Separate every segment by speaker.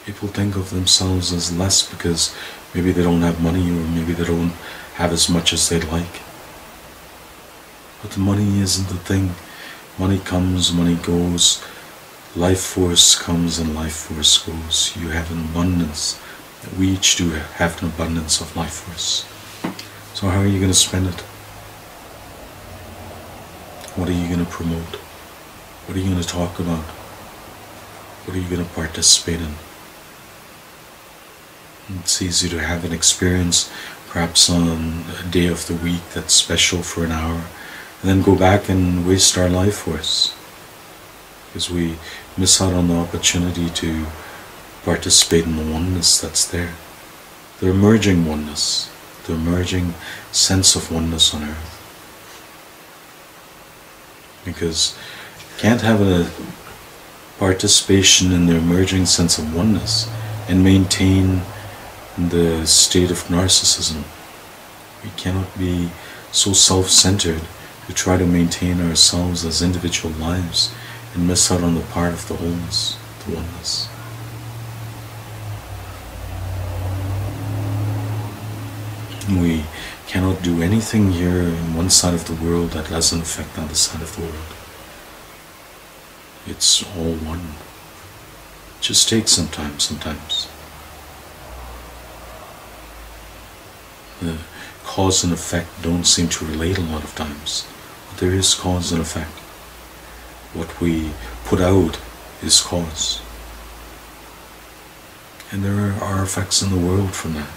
Speaker 1: People think of themselves as less because maybe they don't have money, or maybe they don't have as much as they'd like. But the money isn't the thing. Money comes, money goes. Life force comes and life force goes. You have an abundance. We each do have an abundance of life force. So how are you going to spend it? What are you going to promote? What are you going to talk about? What are you going to participate in? It's easy to have an experience, perhaps on a day of the week that's special for an hour, and then go back and waste our life force, because we miss out on the opportunity to participate in the oneness that's there, the emerging oneness, the emerging sense of oneness on earth. Because you can't have a participation in the emerging sense of oneness and maintain the state of narcissism. We cannot be so self-centered to try to maintain ourselves as individual lives and miss out on the part of the wholeness, the oneness. We cannot do anything here in one side of the world that doesn't affect the other side of the world. It's all one. It just takes some time sometimes. The cause and effect don't seem to relate a lot of times, but there is cause and effect. What we put out is cause. And there are effects in the world from that.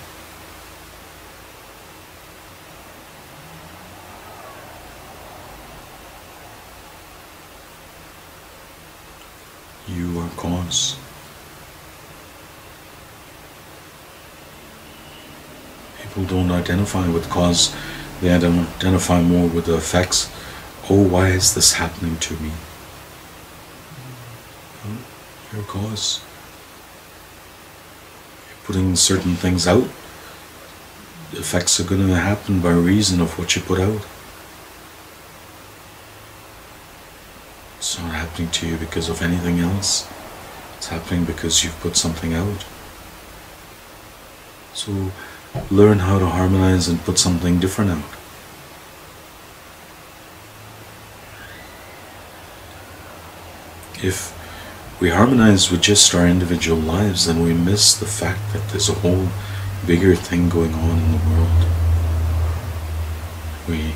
Speaker 1: You are cause. People don't identify with cause, they identify more with the effects. Oh, why is this happening to me? Well, you're cause. You're putting certain things out. The effects are going to happen by reason of what you put out. It's not happening to you because of anything else. It's happening because you've put something out. So learn how to harmonize and put something different out. If we harmonize with just our individual lives, then we miss the fact that there's a whole bigger thing going on in the world. We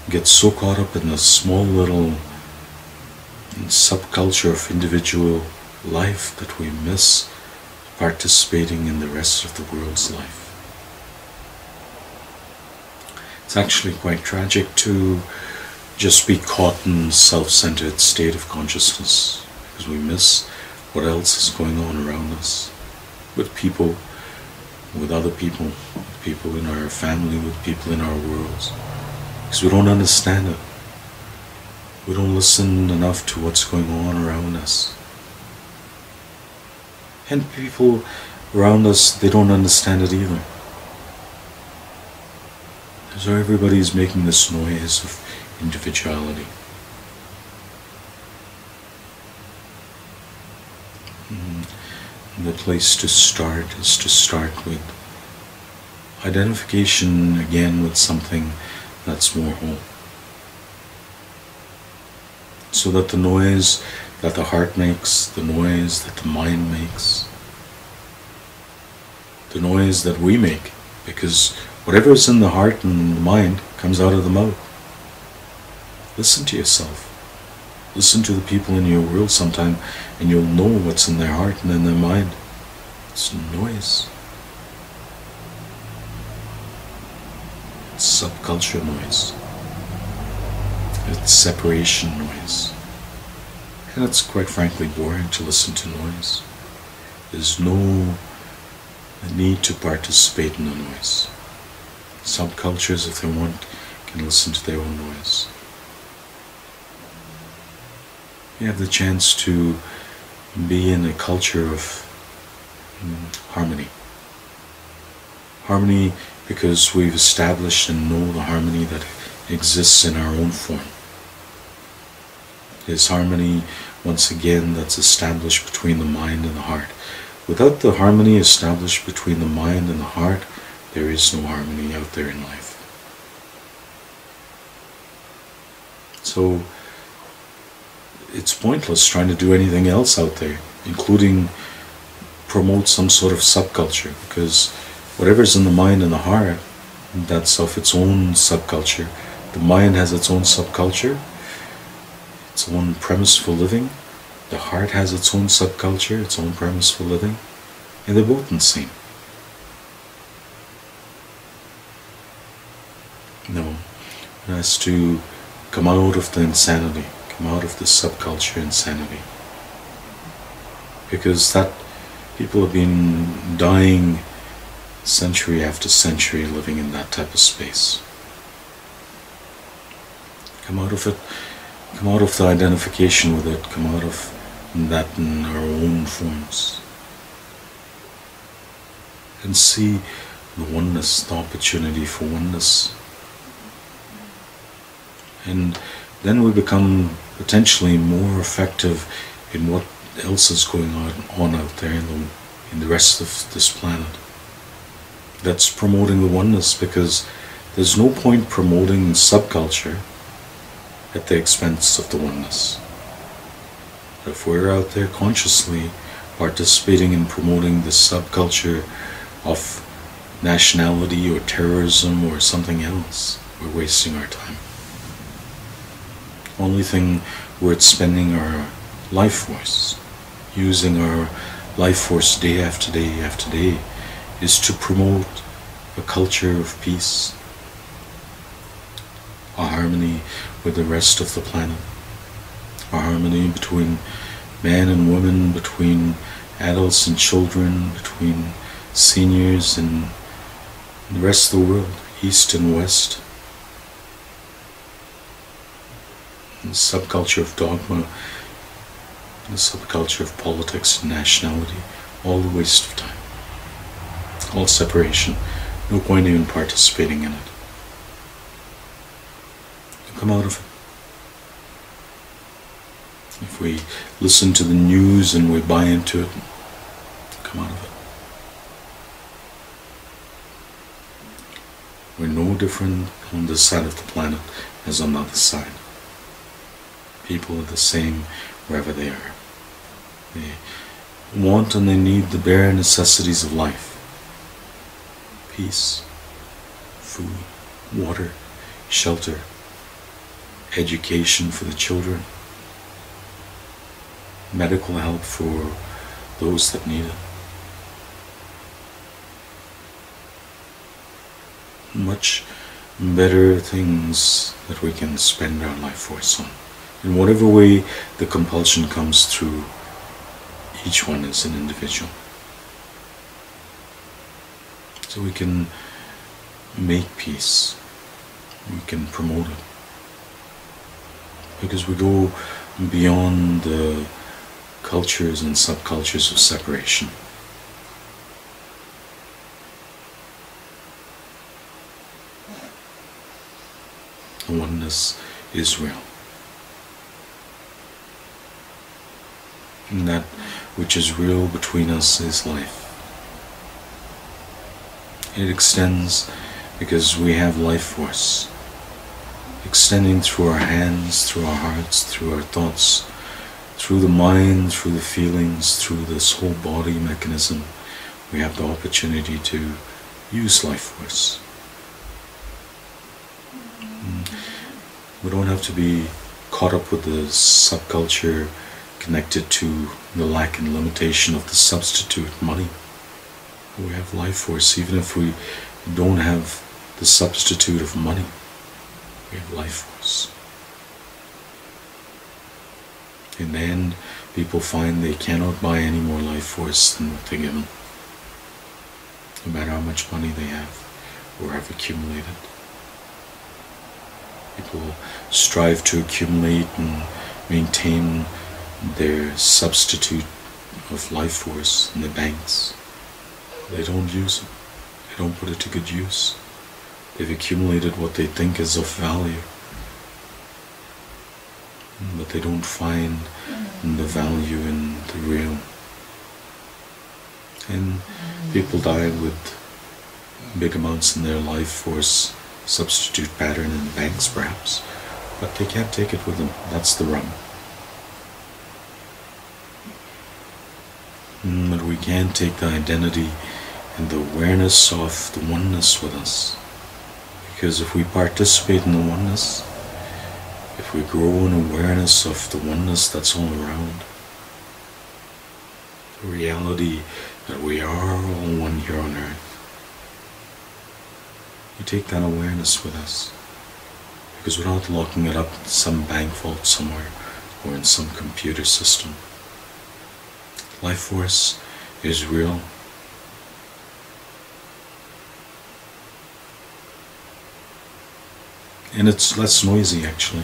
Speaker 1: get so caught up in the small little subculture of individual life that we miss participating in the rest of the world's life. It's actually quite tragic to just be caught in a self-centered state of consciousness, because we miss what else is going on around us, with people, with other people, with people in our family, with people in our worlds, because we don't understand it. We don't listen enough to what's going on around us. And people around us, they don't understand it either. So everybody's making this noise of individuality. And the place to start is to start with identification again with something that's more whole. So that the noise that the heart makes, the noise that the mind makes, the noise that we make, because whatever is in the heart and the mind comes out of the mouth. Listen to yourself. Listen to the people in your world sometime, and you'll know what's in their heart and in their mind. It's noise. It's subculture noise. It's separation noise. And it's quite frankly boring to listen to noise. There's no need to participate in the noise. Subcultures, if they want, can listen to their own noise. You have the chance to be in a culture of harmony. Harmony because we've established and know the harmony that exists in our own form. There's harmony, once again, that's established between the mind and the heart. without the harmony established between the mind and the heart, there is no harmony out there in life. So it's pointless trying to do anything else out there, including promote some sort of subculture, because whatever's in the mind and the heart, that's of its own subculture. The mind has its own subculture, its own premise for living. The heart has its own subculture, its own premise for living, and they're both insane. No, it has to come out of the insanity, come out of the subculture insanity, because that people have been dying century after century living in that type of space. Come out of it, come out of the identification with it, come out of that in our own forms, and see the oneness, the opportunity for oneness. And then we become potentially more effective in what else is going on out there in the rest of this planet. That's promoting the oneness, because there's no point promoting subculture at the expense of the oneness. If we're out there consciously participating in promoting the subculture of nationality or terrorism or something else, we're wasting our time. Only thing worth spending our life force, using our life force day after day after day, is to promote a culture of peace, a harmony with the rest of the planet, a harmony between man and woman, between adults and children, between seniors and the rest of the world, east and west. The subculture of dogma, the subculture of politics and nationality, all a waste of time, all separation, no point even participating in it. Come out of it. If we listen to the news and we buy into it, come out of it. We're no different on this side of the planet as on the other side. People are the same wherever they are. They want and they need the bare necessities of life. Peace, food, water, shelter, education for the children, medical help for those that need it. Much better things that we can spend our life force on. In whatever way the compulsion comes through each one as an individual. So we can make peace, we can promote it. Because we go beyond the cultures and subcultures of separation. The oneness is real. And that which is real between us is life. It extends because we have life force, extending through our hands, through our hearts, through our thoughts, through the mind, through the feelings, through this whole body mechanism. We have the opportunity to use life force. We don't have to be caught up with the subculture connected to the lack and limitation of the substitute, money. We have life force, even if we don't have the substitute of money. We have life force. In the end, people find they cannot buy any more life force than what they're given, no matter how much money they have or have accumulated. People strive to accumulate and maintain their substitute of life force in the banks. They don't use it. They don't put it to good use. They've accumulated what they think is of value, but they don't find the value in the real. And people die with big amounts in their life force substitute pattern in banks perhaps, but they can't take it with them. That's the rum. But we can take the identity and the awareness of the oneness with us. Because if we participate in the oneness, if we grow in awareness of the oneness that's all around, the reality that we are all one here on earth, we take that awareness with us. Because we're not locking it up in some bank vault somewhere or in some computer system. Life force is real. And it's less noisy actually.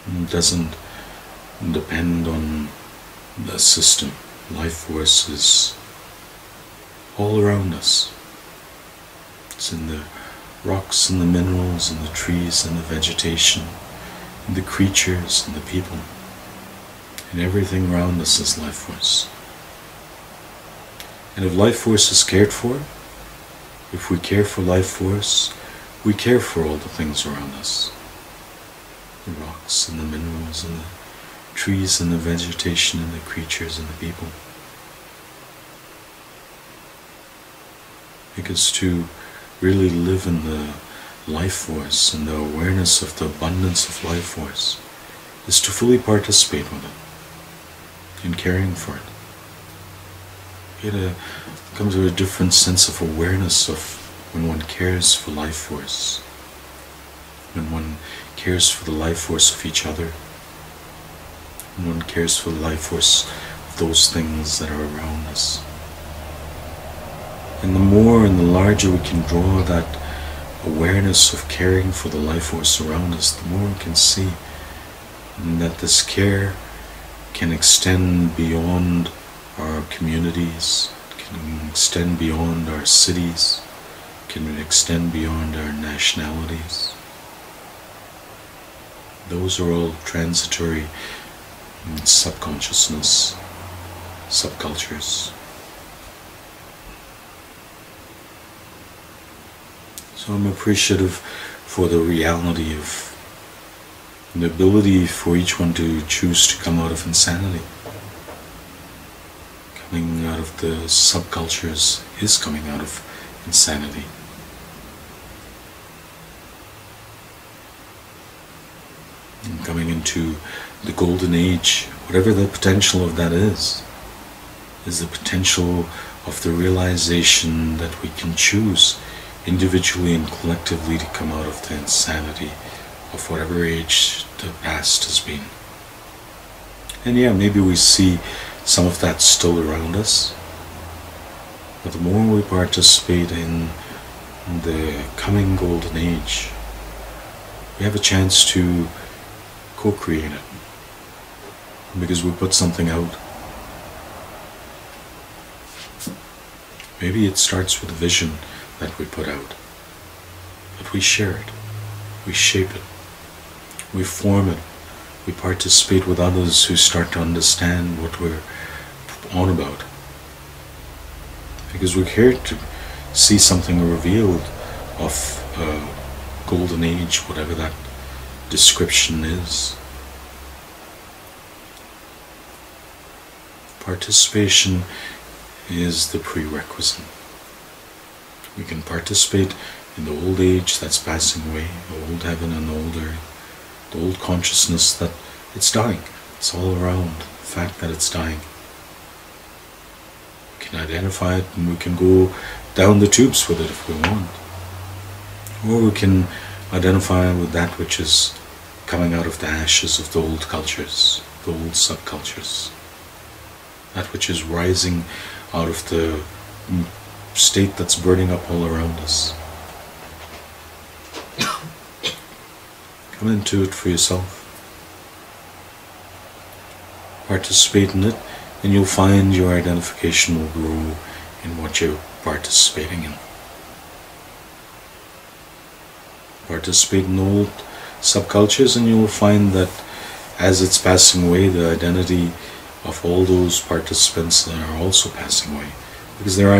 Speaker 1: It doesn't depend on the system. Life force is all around us. It's in the rocks and the minerals and the trees and the vegetation and the creatures and the people. And everything around us is life force. And if life force is cared for, if we care for life force, we care for all the things around us. The rocks and the minerals and the trees and the vegetation and the creatures and the people. Because to really live in the life force and the awareness of the abundance of life force is to fully participate with it, in caring for it. You get to come to a different sense of awareness of when one cares for life force, when one cares for the life force of each other, when one cares for the life force of those things that are around us. And the more and the larger we can draw that awareness of caring for the life force around us, the more we can see that this care can extend beyond our communities, can extend beyond our cities, can extend beyond our nationalities. Those are all transitory subconsciousness, subcultures. So I'm appreciative for the reality of the ability for each one to choose to come out of insanity. Coming out of the subcultures is coming out of insanity. And coming into the golden age, whatever the potential of that is the potential of the realization that we can choose individually and collectively to come out of the insanity of whatever age the past has been. And yeah, maybe we see some of that still around us, but the more we participate in the coming golden age, we have a chance to co-create it, because we put something out. Maybe it starts with a vision that we put out, but we share it, we shape it, we form it, we participate with others who start to understand what we're on about, because we're here to see something revealed of a golden age, whatever that description is. Participation is the prerequisite. We can participate in the old age that's passing away, the old heaven and the old earth, the old consciousness that it's dying. It's all around, the fact that it's dying. We can identify it and we can go down the tubes with it if we want. Or we can identify with that which is coming out of the ashes of the old cultures, the old subcultures. That which is rising out of the state that's burning up all around us. Come into it for yourself. Participate in it, and you'll find your identification will grow in what you're participating in. Participate in old subcultures, and you'll find that as it's passing away, the identity of all those participants that are also passing away, because they're